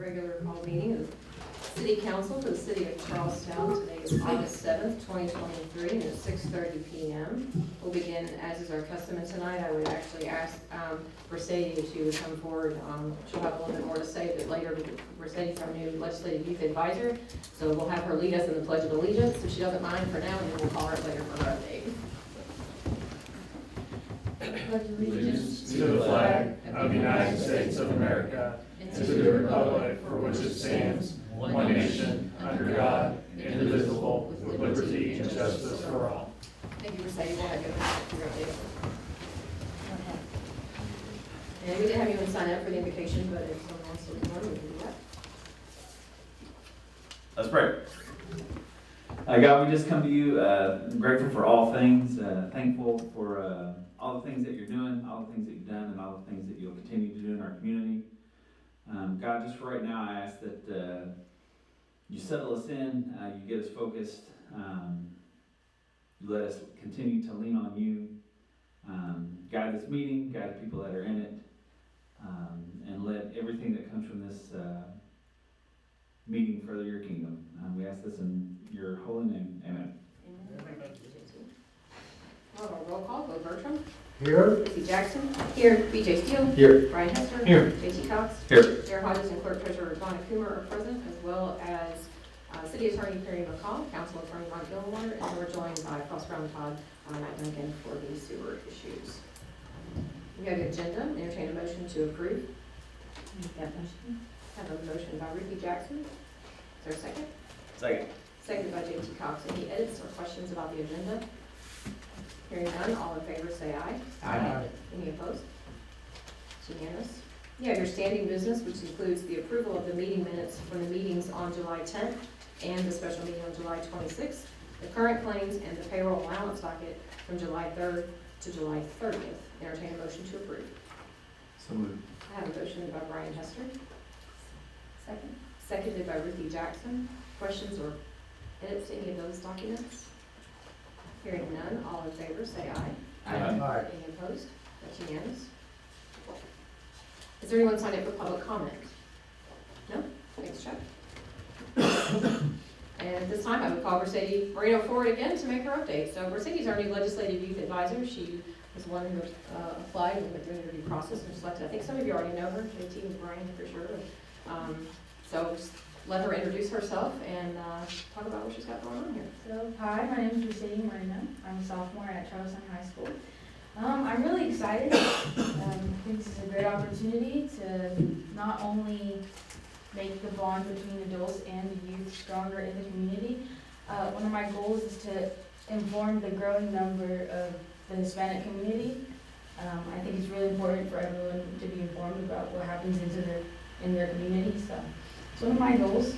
regular call meeting of City Council for the City of Charlestown. Today is August 7th, 2023, and it's 6:30 p.m. We'll begin, as is our custom, and tonight I would actually ask Mercedes if she would come forward. She'll have a little bit more to say a bit later, because Mercedes is our new Legislative Youth Advisor, so we'll have her lead us in the Pledge of Allegiance, if she doesn't mind for now, and then we'll call her later for her update. Pledge Allegiance to the flag of the United States of America and to the republic for which it stands, one nation, under God, indivisible, with liberty and justice for all. Thank you, Mercedes. We'll have you for your update. And we did have you sign up for the invocation, but if someone wants to leave one, we can do that. Let's pray. God, we just come to you grateful for all things, thankful for all the things that you're doing, all the things that you've done, and all the things that you'll continue to do in our community. God, just for right now, I ask that you settle us in, you get us focused, you let us continue to lean on you, guide this meeting, guide the people that are in it, and let everything that comes from this meeting further your kingdom. We ask this in your holy name. Amen. Roll call. Bo Bertram. Here. Tracy Jackson. Here. BJ Steele. Here. Brian Hester. Here. JT Cox. Here. Chair Hodges and Clerk Treasurer Donna Coomer are present, as well as City Attorney Perry McCall, Council Attorney Ron Gilmore, and we're joined by Cross Brown Todd Matt Duncan for the sewer issues. We have the agenda. Entertain a motion to approve. Make that motion. Have a motion by Ruthie Jackson. Is there a second? Second. Seconded by JT Cox. Any edits or questions about the agenda? Hearing none, all in favor say aye. Aye. Any opposed? It's unanimous. You have your standing business, which includes the approval of the meeting minutes from the meetings on July 10th and the special meeting on July 26th, the current claims, and the payroll allowance docket from July 3rd to July 30th. Entertain a motion to approve. So moved. I have a motion by Brian Hester. Second. Seconded by Ruthie Jackson. Questions or edits to any of those documents? Hearing none, all in favor say aye. Aye. Any opposed? That's unanimous. Is there anyone signed up for public comment? No? Thanks, Chuck. And at this time, I would call Mercedes Moreno forward again to make her update. So Mercedes is our new Legislative Youth Advisor. She was one who applied and went through the interview process and selected. I think some of you already know her, JT and Brian for sure. So just let her introduce herself and talk about what she's got going on here. So, hi, my name is Mercedes Moreno. I'm a sophomore at Charlestown High School. I'm really excited. I think this is a great opportunity to not only make the bond between adults and the youth stronger in the community. One of my goals is to inform the growing number of the Hispanic community. I think it's really important for everyone to be informed about what happens in their community. So it's one of my goals.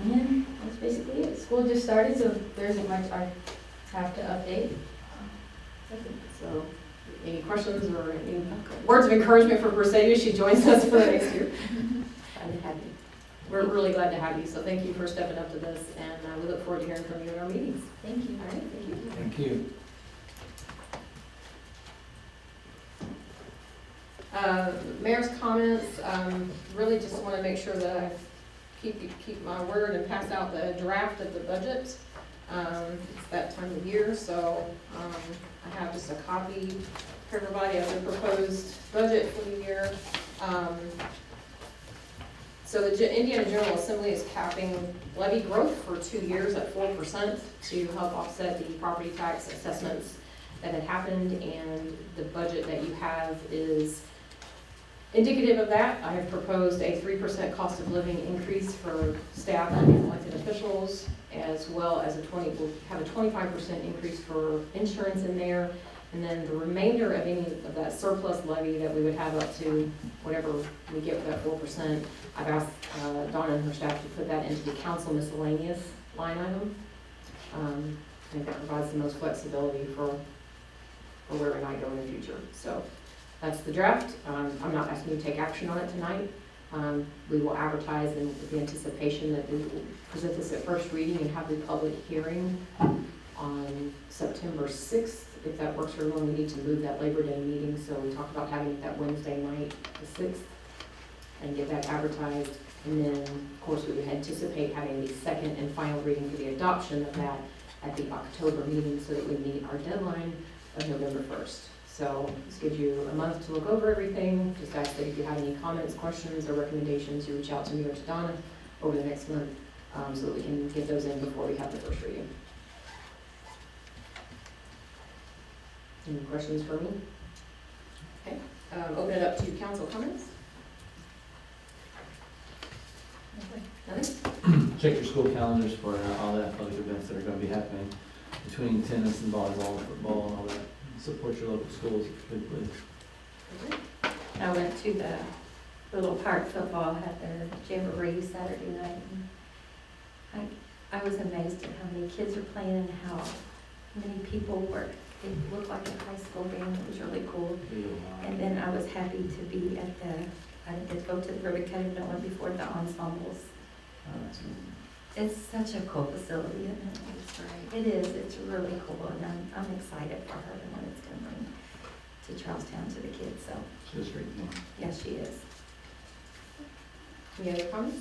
And that's basically it. School just started, so there isn't much I have to update. So, any questions or any words of encouragement for Mercedes? She joins us for the next year. Glad to have you. We're really glad to have you, so thank you for stepping up to this, and we look forward to hearing from you in our meetings. Thank you. All right, thank you. Thank you. Mayor's comments, really just want to make sure that I keep my word and pass out the draft of the budget. It's that time of year, so I have just a copy for everybody of the proposed budget for the year. So the Indiana General Assembly is capping levy growth for 2 years at 4% to help offset the property tax assessments that had happened, and the budget that you have is indicative of that. I have proposed a 3% cost of living increase for staff and elected officials, as well as we'll have a 25% increase for insurance in there, and then the remainder of any of that surplus levy that we would have up to whatever we get with that 4%, I've asked Donna and her staff to put that into the council miscellaneous line item. I think that provides the most flexibility for where we might go in the future. So that's the draft. I'm not asking you to take action on it tonight. We will advertise in the anticipation that we will present this at first reading and have the public hearing on September 6th. If that works for everyone, we need to move that Labor Day meeting, so we talked about having it that Wednesday night, the 6th, and get that advertised And then, of course, we would anticipate having the second and final reading for the adoption of that at the October meeting so that we meet our deadline of November 1st. So this gives you a month to look over everything. Just ask that if you have any comments, questions, or recommendations, you reach out to me or to Donna over the next month so that we can get those in before we have the first reading. Any questions for me? Okay, open it up to council comments. Nothing? Check your school calendars for all the athletic events that are gonna be happening between tennis and volleyball, football and all that. Support your local schools, please. Okay. I went to the Little Park football, had their jamboree Saturday night. And I was amazed at how many kids were playing and how many people were. It looked like a high school band. It was really cool. And then I was happy to be at I didn't get to go to the ribbon cutting, but I went before the ensembles. It's such a cool facility, isn't it? That's great. It is, it's really cool, and I'm excited for her and what it's gonna bring to Charlestown, to the kids, so, Just right now. yes, she is. Any other comments?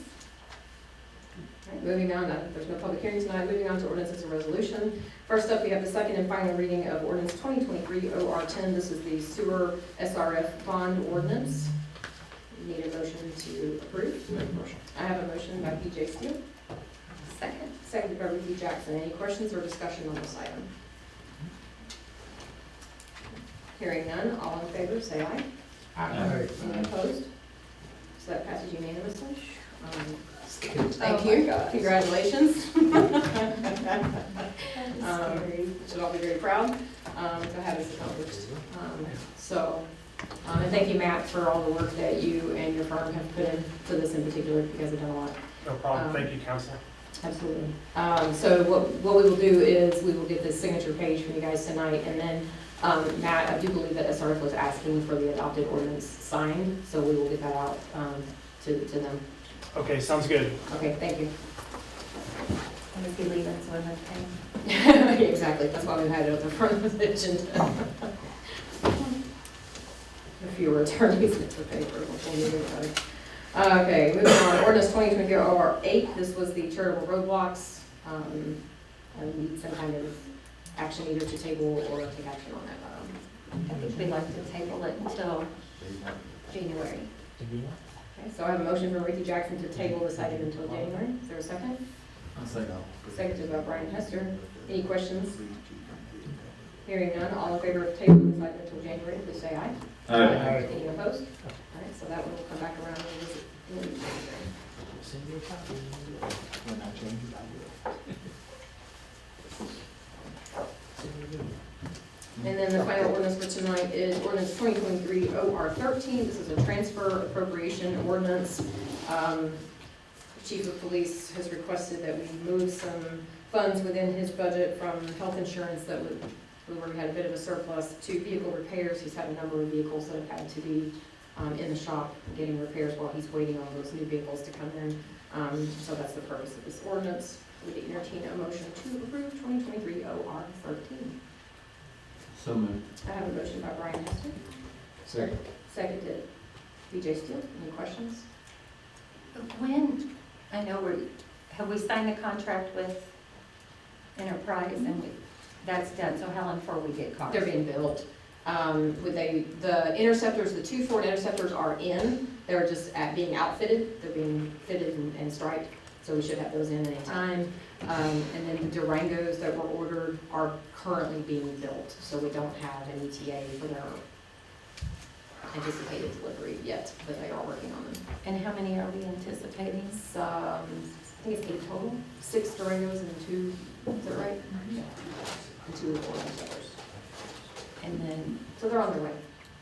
All right, moving on, there's no public hearing tonight, moving on to ordinances and resolution. First up, we have the second and final reading of ordinance 2023 OR 10. This is the sewer SRF bond ordinance. Need a motion to approve? I have a motion by PJ Steele, Second. seconded by Ruthie Jackson. Any questions or discussion on this item? Hearing none, all in favor, say aye. Aye. Any opposed? So that passes unanimously. Thank Oh you. my gosh. Congratulations. That was scary. We should all be very proud to have this accomplished. And thank you, Matt, for all the work that you and your firm have put into this in particular. You guys have done a lot. No problem. Thank you, council. Absolutely. So what we will do is we will get this signature page from you guys tonight, and then Matt, I do believe that SRF was asking for the adopted ordinance signed, so we will get that out to them. Okay, sounds good. Okay, thank you. I'm gonna be leaving, so I'm okay. Exactly, that's why we had it at the front of the agenda. A few attorneys at the paper before we move on. Okay, moving on, ordinance 2023 OR 8, this was the charitable roadblocks. I need some kind of action either to table or take action on that. I think we'd like to table it until January. Okay, so I have a motion from Ricky Jackson to table this item until January. Is there a second? I'll second. Seconded by Brian Hester. Any questions? Hearing none, all in favor of tabling this item until January, please say aye. Aye. Any opposed? All right, so that one will come back around and visit in January. And then the final ordinance for tonight is ordinance 2023 OR 13. This is a transfer appropriation ordinance. Chief of Police has requested that we move some funds within his budget from health insurance that we already had a bit of a surplus to vehicle repairs. He's had a number of vehicles that have had to be in the shop getting repairs while he's waiting on those new vehicles to come in. So that's the purpose of this ordinance. Would you entertain a motion to approve 2023 OR 13? So moved. I have a motion by Brian Hester. Second. Seconded BJ Steele. Any questions? When, I know have we signed the contract with Enterprise and that's done, so how long before we get cars? They're being built. The Interceptors, the two Ford Interceptors are in. They're just being outfitted. They're being fitted and striped, so we should have those in any time. And then the Durangos that were ordered are currently being built, so we don't have an ETA for their anticipated delivery yet, but they are working on them. And how many are we anticipating? It's, I think it's 8 total, 6 Durangos and 2, is that right? And 2 Ford Interceptors. And then So they're on their way.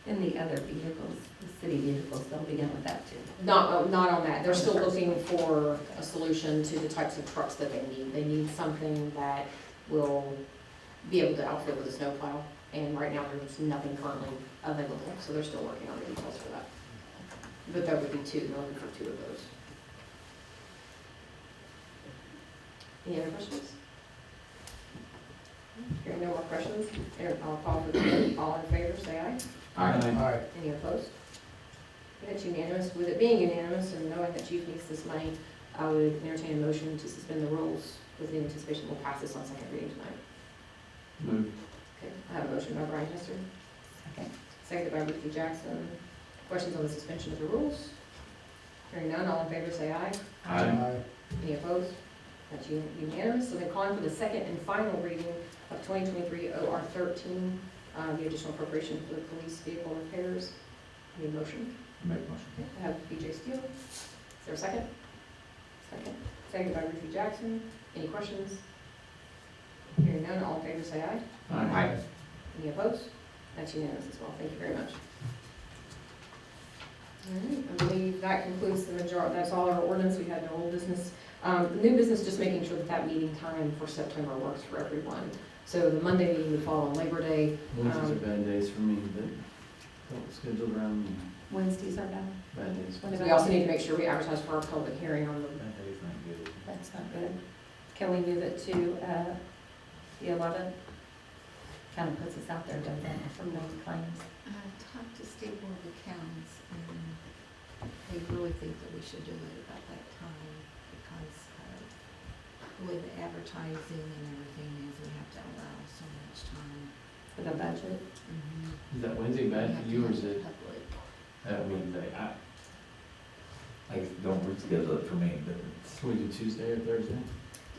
in the other vehicles, the city vehicles, they'll begin with that too. Not on that. They're still looking for a solution to the types of trucks that they need. They need something that will be able to outfit with a snowplow. And right now, there's nothing currently available, so they're still working on the details for that. But there would be 2, they're looking for 2 of those. Any other questions? Hearing no more questions, I'll call for the vote. All in favor, say aye. Aye. Any opposed? That's unanimous. With it being unanimous and knowing that Chief needs this money, I would entertain a motion to suspend the rules with the anticipation we'll pass this on second reading tonight. Move. Okay, I have a motion by Brian Tester, Second. seconded by Ruthie Jackson. Questions on the suspension of the rules? Hearing none, all in favor say aye. Aye. Any opposed? That's unanimous. So then calling for the second and final reading of 2023 OR 13, the additional appropriation for the police vehicle repairs. Need a motion? Make a motion. I have BJ Steele. Is there a second? Second. Seconded by Ruthie Jackson. Any questions? Hearing none, all in favor say aye. Aye. Any opposed? That's unanimous as well. Thank you very much. All right, I believe that concludes the majority, that's all our ordinance. We had no old business. New business, just making sure that that meeting time for September works for everyone. So the Monday meeting would fall on Labor Day. Wednesdays are bad days for me, but don't schedule around me. Wednesdays are done. Bad days. What We about also need to make sure we advertise for our public hearing on the, That's not good. Can we move it to the 11th? Kind of puts us out there, doesn't it, for main claims? I talked to State Board of Accounts, and they really think that we should do it about that time, because the way the advertising and everything is, we have to allow so much time. For the budget? Is that Wednesday bad for you, or is it Public. that Wednesday? I don't reschedule it for me, but Can we do Tuesday or Thursday?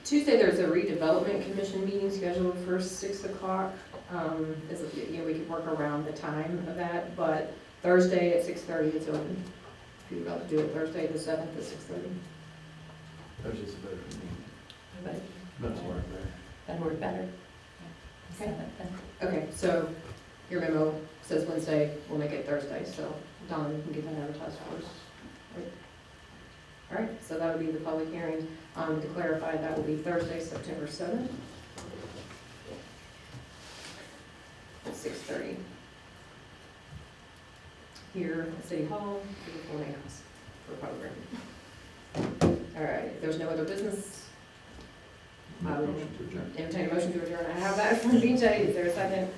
Tuesday, there's a redevelopment commission meeting scheduled for 6 o'clock. We could work around the time of that, but Thursday at 6:30 it's open. If you'd rather do it Thursday the 7th at 6:30. Thursday's better for me. But That's work better. that work better? Okay. 7th then. Okay, so your memo says Wednesday, we'll make it Thursday, so Don, you can get that advertised for us. Right. All right, so that would be the public hearing. To clarify, that will be Thursday, September 7th. At 6:30. Here at City Hall, beautiful Nails for public hearing. All right, if there's no other business, I will entertain a motion to adjourn. I have that from BJ. Is there a second?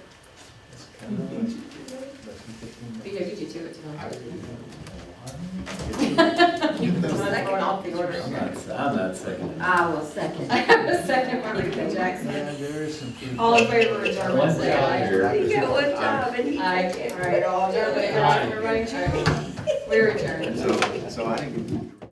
BJ beat you to it tonight. I'm going off the order. I'm not second. I will second. I have a second by Ruthie Jackson. there is some. All in favor of adjournment, say aye. You got one job and he Aye. All right, all adjourned. Everybody, we're adjourned. So I didn't.